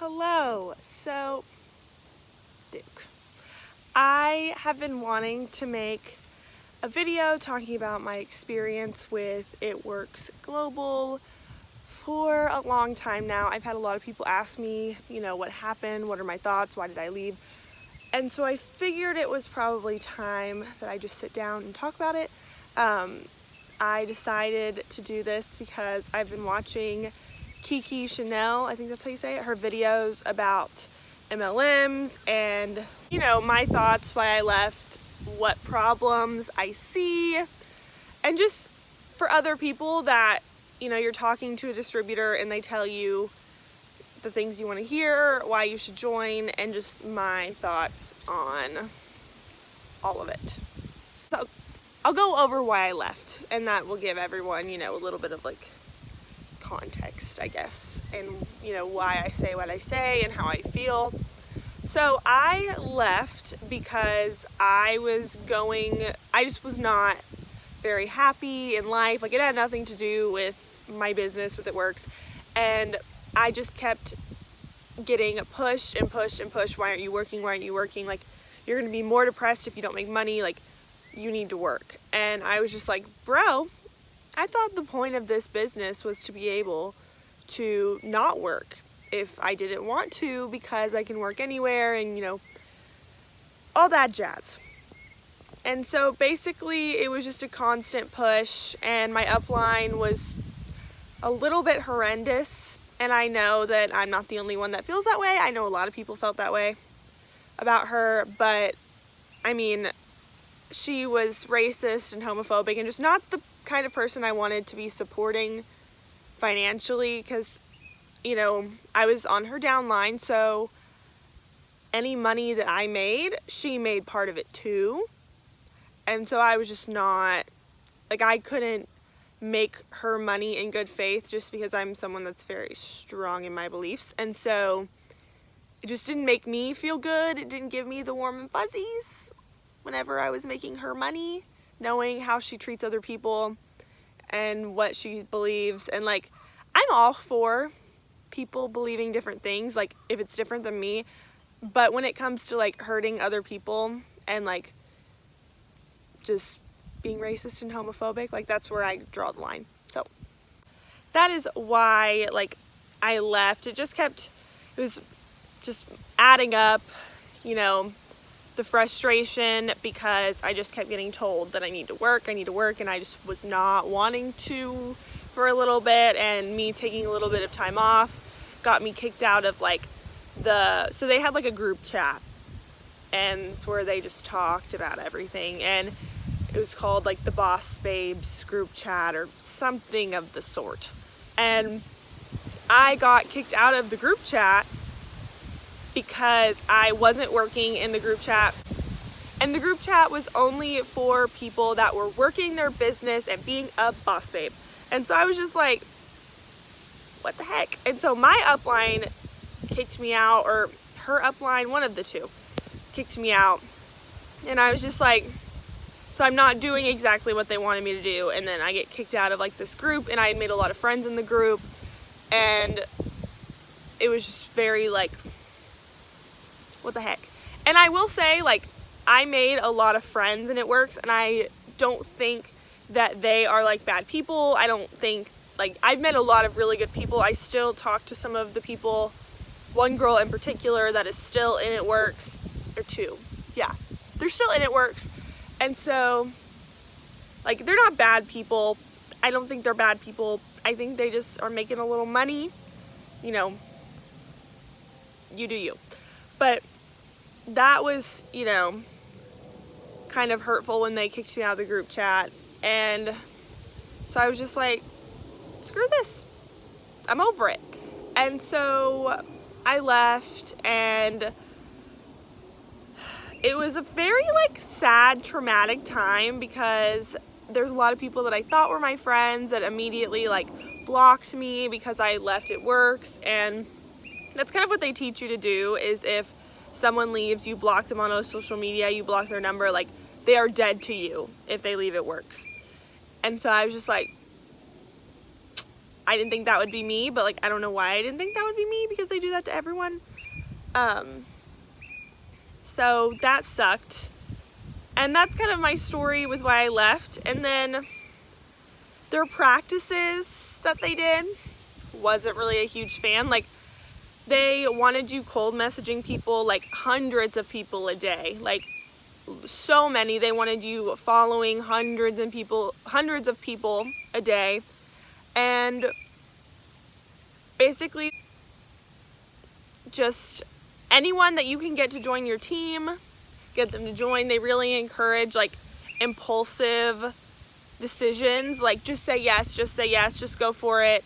Hello. Duke, I have been wanting to make a video talking about my experience with Itworks Global for a long time now. I've had a lot of people ask me, what happened, what are my thoughts, why did I leave? And so I figured it was probably time that I just sit down and talk about it. I decided to do this because I've been watching Kiki Chanel, I think that's how you say it, her videos about MLMs and, my thoughts, why I left, what problems I see, and just for other people that, you're talking to a distributor and they tell you the things you want to hear, why you should join, and just my thoughts on all of it. So I'll go over why I left, and that will give everyone, a little bit of context, I guess, and why I say what I say and how I feel. So I left because I just was not very happy in life. It had nothing to do with my business, with Itworks, and I just kept getting pushed and pushed and pushed. Why aren't you working? Why aren't you working? You're gonna be more depressed if you don't make money. You need to work. And I was just like, bro, I thought the point of this business was to be able to not work if I didn't want to, because I can work anywhere and, all that jazz. And so basically it was just a constant push, and my upline was a little bit horrendous. And I know that I'm not the only one that feels that way. I know a lot of people felt that way about her, but I mean, she was racist and homophobic and just not the kind of person I wanted to be supporting financially, because I was on her downline, so any money that I made, she made part of it too. And so I was just not, I couldn't make her money in good faith just because I'm someone that's very strong in my beliefs. And so it just didn't make me feel good. It didn't give me the warm and fuzzies whenever I was making her money, knowing how she treats other people and what she believes. And I'm all for people believing different things, if it's different than me, but when it comes to hurting other people and just being racist and homophobic, that's where I draw the line. So that is why I left. It was just adding up, the frustration, because I just kept getting told that I need to work, and I just was not wanting to for a little bit, and me taking a little bit of time off got me kicked out of so they had a group chat, and it's where they just talked about everything, and it was called the Boss Babes group chat or something of the sort. And I got kicked out of the group chat because I wasn't working in the group chat, and the group chat was only for people that were working their business and being a boss babe. And so I was just like, what the heck? And so my upline kicked me out, or her upline, one of the two, kicked me out. And I was just like, so I'm not doing exactly what they wanted me to do, and then I get kicked out of this group, and I had made a lot of friends in the group, and it was just very what the heck? And I will say, I made a lot of friends in Itworks, and I don't think that they are bad people. I don't think, I've met a lot of really good people. I still talk to some of the people, one girl in particular that is still in Itworks, or two, yeah, they're still in Itworks. And so, they're not bad people. I don't think they're bad people. I think they just are making a little money. You do you. But that was, kind of hurtful when they kicked me out of the group chat. And so I was just like, screw this. I'm over it. And so I left, and it was a very sad, traumatic time, because there's a lot of people that I thought were my friends that immediately blocked me because I left Itworks. And that's kind of what they teach you to do, is if someone leaves, you block them on social media, you block their number, they are dead to you if they leave Itworks. And so I was just like, I didn't think that would be me, but like I don't know why I didn't think that would be me, because they do that to everyone. So that sucked. And that's kind of my story with why I left. And then their practices that they did, wasn't really a huge fan. Like, they wanted you cold messaging people, like hundreds of people a day, like so many. They wanted you following hundreds of people a day, and basically just anyone that you can get to join your team, get them to join. They really encourage like impulsive decisions, like just say yes, just go for it.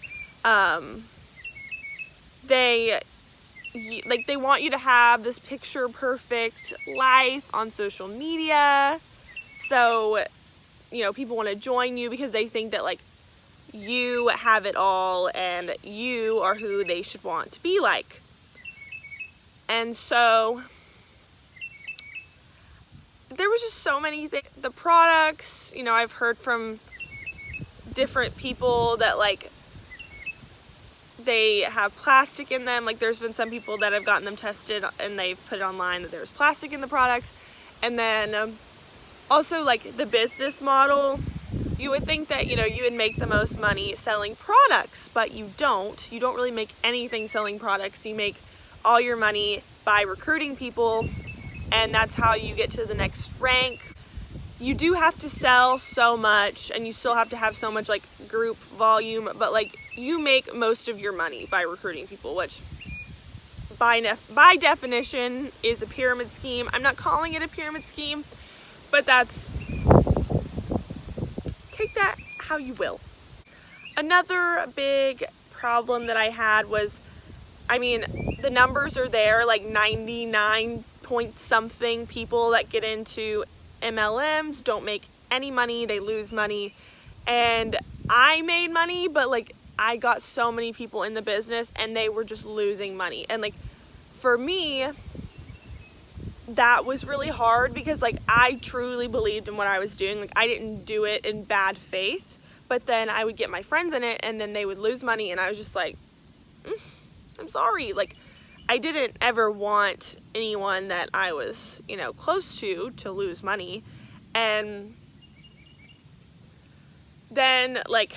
They want you to have this picture perfect life on social media. So, you know, people want to join you because they think that like you have it all and you are who they should want to be like. And so there was just so many things. The products, you know, I've heard from different people that like they have plastic in them. Like there's been some people that have gotten them tested and they've put it online that there's plastic in the products. And then also like the business model, you would think that, you know, you would make the most money selling products, but you don't. You don't really make anything selling products. You make all your money by recruiting people, and that's how you get to the next rank. You do have to sell so much, and you still have to have so much like group volume, but like you make most of your money by recruiting people, which by definition is a pyramid scheme. I'm not calling it a pyramid scheme, but take that how you will. Another big problem that I had was, I mean, the numbers are there, like 99 point something people that get into MLMs don't make any money, they lose money. And I made money, but like I got so many people in the business and they were just losing money. And like for me, that was really hard because like I truly believed in what I was doing. Like I didn't do it in bad faith, but then I would get my friends in it and then they would lose money, and I was just like, I'm sorry. Like I didn't ever want anyone that I was, you know, close to lose money. And then like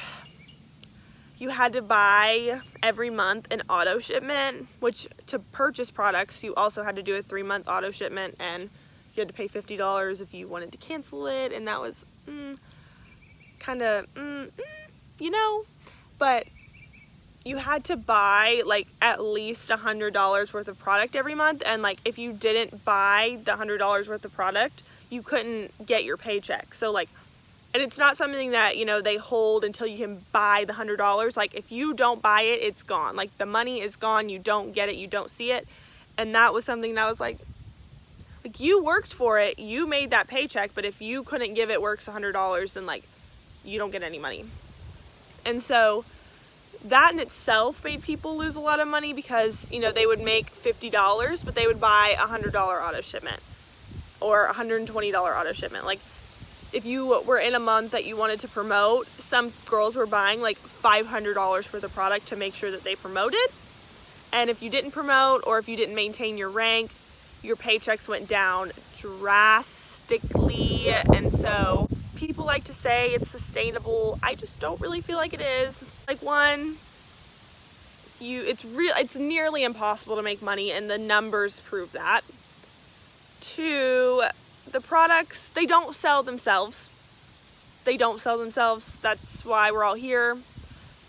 you had to buy every month an auto shipment, which to purchase products, you also had to do a 3-month auto shipment, and you had to pay $50 if you wanted to cancel it. And that was kind of, you know, but you had to buy like at least $100 worth of product every month. And like if you didn't buy the $100 worth of product, you couldn't get your paycheck. So like, and it's not something that, you know, they hold until you can buy the $100. Like if you don't buy it, it's gone. Like the money is gone. You don't get it. You don't see it. And that was something that was like you worked for it. You made that paycheck. But if you couldn't give it Works $100, then like you don't get any money. And so that in itself made people lose a lot of money because, you know, they would make $50, but they would buy a $100 auto shipment or a $120 auto shipment. Like if you were in a month that you wanted to promote, some girls were buying like $500 worth of product to make sure that they promoted. And if you didn't promote or if you didn't maintain your rank, your paychecks went down drastically. And so people like to say it's sustainable. I just don't really feel like it is. Like one, it's nearly impossible to make money, and the numbers prove that. Two, the products, they don't sell themselves. That's why we're all here.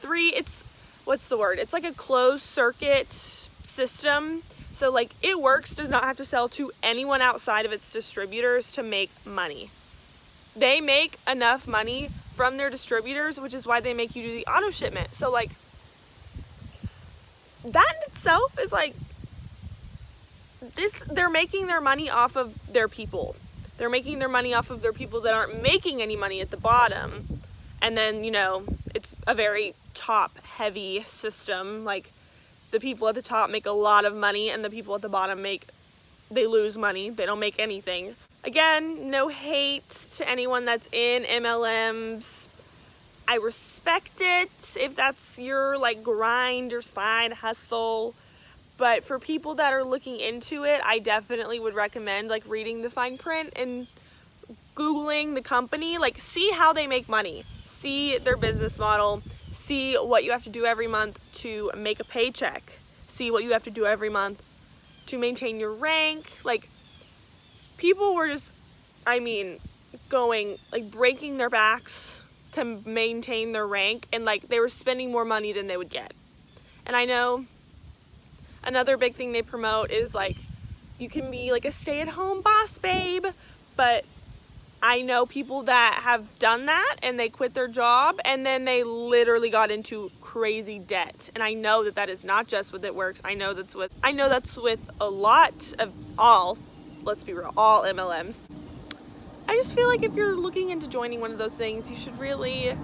Three, it's like a closed circuit system. So like Itworks does not have to sell to anyone outside of its distributors to make money. They make enough money from their distributors, which is why they make you do the auto shipment. So like that in itself is like they're making their money off of their people. They're making their money off of their people that aren't making any money at the bottom. And then, you know, it's a very top heavy system. Like the people at the top make a lot of money and the people at the bottom they lose money. They don't make anything. Again, no hate to anyone that's in MLMs. I respect it if that's your like grind or side hustle. But for people that are looking into it, I definitely would recommend like reading the fine print and Googling the company, like see how they make money, see their business model, see what you have to do every month to make a paycheck, see what you have to do every month to maintain your rank. Like, people were just, I mean, going, like, breaking their backs to maintain their rank, and like they were spending more money than they would get. And I know another big thing they promote is like you can be like a stay-at-home boss babe, but I know people that have done that and they quit their job and then they literally got into crazy debt. And I know that that is not just with Itworks. I know that's with a lot of let's be real, all MLMs. I just feel like if you're looking into joining one of those things, you should really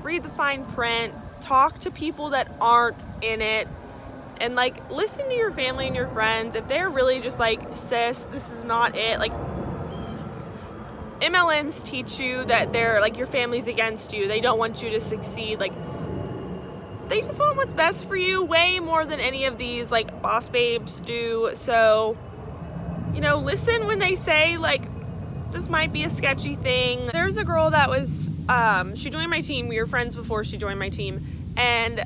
read the fine print, talk to people that aren't in it, and like listen to your family and your friends. If they're really just like, sis, this is not it, like, MLMs teach you that they're like, your family's against you. They don't want you to succeed. Like, they just want what's best for you way more than any of these like boss babes do. So, you know, listen when they say like, this might be a sketchy thing. There's a girl that was, she joined my team. We were friends before she joined my team. And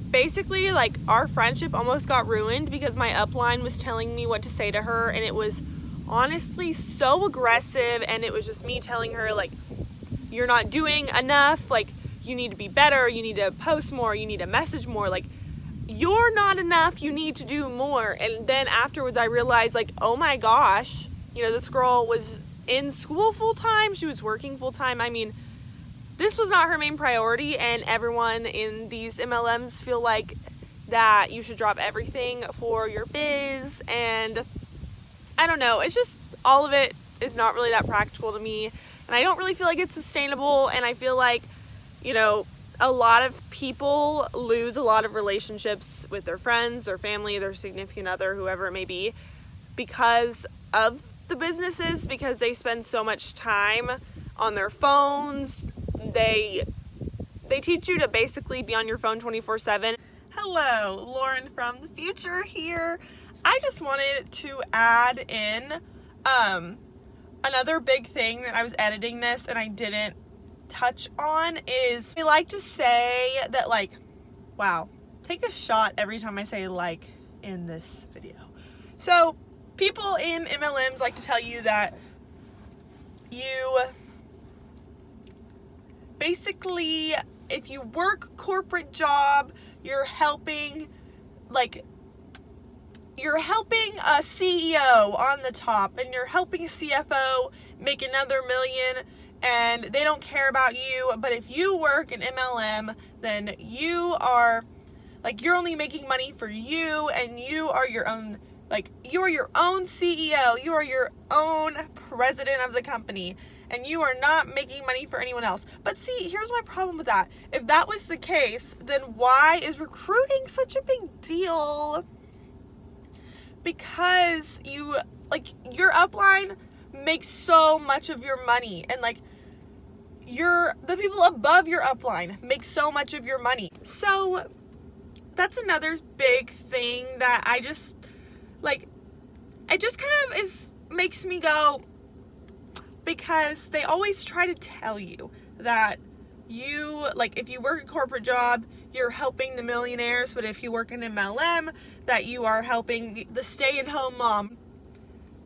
basically like our friendship almost got ruined because my upline was telling me what to say to her, and it was honestly so aggressive, and it was just me telling her like, you're not doing enough, like you need to be better, you need to post more, you need to message more, like you're not enough, you need to do more. And then afterwards I realized like, oh my gosh, you know, this girl was in school full-time, she was working full-time. I mean, this was not her main priority, and everyone in these MLMs feel like that you should drop everything for your biz, and I don't know, it's just, all of it is not really that practical to me, and I don't really feel like it's sustainable. And I feel like, you know, a lot of people lose a lot of relationships with their friends, their family, their significant other, whoever it may be, because of the businesses, because they spend so much time on their phones. They teach you to basically be on your phone 24/7. Hello, Lauren from the future here. I just wanted to add in another big thing that I was editing this and I didn't touch on is, we like to say that, like, wow, take a shot every time I say like in this video. So people in MLMs like to tell you that you basically, if you work corporate job, you're helping a CEO on the top, and you're helping a CFO make another million, and they don't care about you. But if you work in MLM, then you are like, you're only making money for you, and you are your own, like, you are your own CEO, you are your own president of the company, and you are not making money for anyone else. But see, here's my problem with that. If that was the case, then why is recruiting such a big deal? Because you, like, your upline makes so much of your money, and like the people above your upline make so much of your money. So that's another big thing that I just like, it just kind of makes me go, because they always try to tell you that you, like, if you work a corporate job, you're helping the millionaires, but if you work in MLM, that you are helping the stay-at-home mom.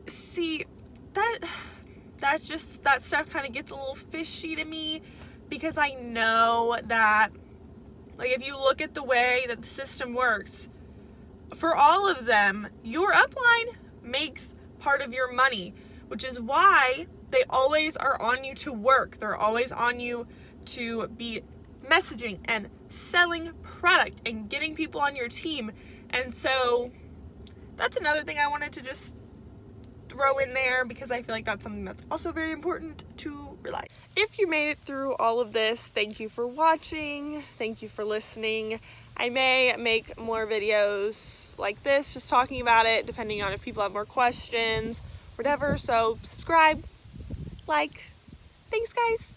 See, that stuff kind of gets a little fishy to me, because I know that, like, if you look at the way that the system works, for all of them, your upline makes part of your money, which is why they always are on you to work. They're always on you to be messaging and selling product and getting people on your team. And so that's another thing I wanted to just throw in there, because I feel like that's something that's also very important to realize. If you made it through all of this, thank you for watching. Thank you for listening. I may make more videos like this, just talking about it, depending on if people have more questions, whatever. So subscribe, like. Thanks, guys.